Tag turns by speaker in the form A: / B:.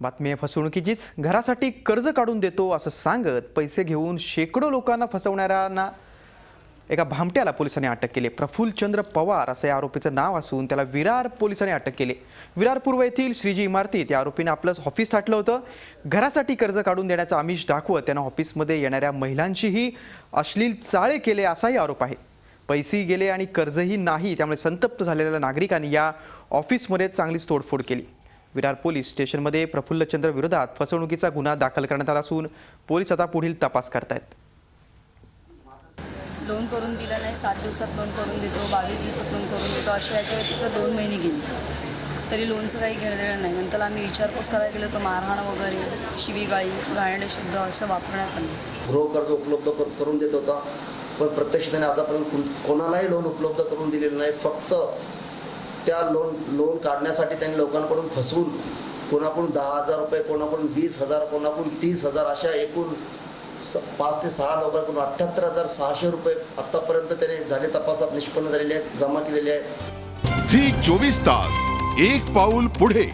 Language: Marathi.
A: बातमी आहे फसवणुकीचीच. घरासाठी कर्ज काढून देतो असं सांगत पैसे घेऊन शेकडो लोकांना फसवणाऱ्यांना एका भामट्याला पोलिसांनी अटक केली. प्रफुल्लचंद्र पवार असे आरोपीचं नाव असून त्याला विरार पोलिसांनी अटक केली. विरार पूर्व येथील श्रीजी इमारतीत या आरोपीने आपलं ऑफिस थाटलं होतं. घरासाठी कर्ज काढून देण्याचं आमिष दाखवत त्यानं ऑफिसमध्ये येणाऱ्या महिलांशीही अश्लील चाळे केले असाही आरोप आहे. पैसेही गेले आणि कर्जही नाही, त्यामुळे संतप्त झालेल्या नागरिकांनी या ऑफिसमध्ये चांगलीच तोडफोड केली. विरार पोलीस स्टेशनमध्ये प्रफुल्लचंद्र विरोधात फसवणुकीचा गुन्हा दाखल करण्यात आला असून पोलीस आता पुढील तपास करतायत.
B: लोन करून दिलं नाही, 7 दिवसात लोन करून देतो, 22 दिवसात लोन करून देतो, अशा याच्या व्यतिरिक्त 2 महिने गेले तरी लोनचं काही घेणं नाही. नंतर आम्ही विचारपूस करायला गेलो तर मारहाण वगैरे, शिवीगाळी, घाणेरडे शब्द असं वापरण्यात आलं.
C: गृहकर्ज उपलब्ध करून देत होता, पण प्रत्यक्ष त्याने आतापर्यंत कोणालाही लोन उपलब्ध करून दिलेलं नाही. फक्त त्या लोन काढण्यासाठी त्यांनी लोकांकडून फसवून कोणाकडून 10,000 रुपये, कोणाकडून 20,000, कोणाकडून 30,000 अशा एकूण 5 ते 6 लोकांकडून 78,600 रुपये आतापर्यंत त्याने झाले तपासात निष्पन्न झालेले आहेत, जमा केलेले आहेत.
D: झी 24 तास, एक पाऊल पुढे.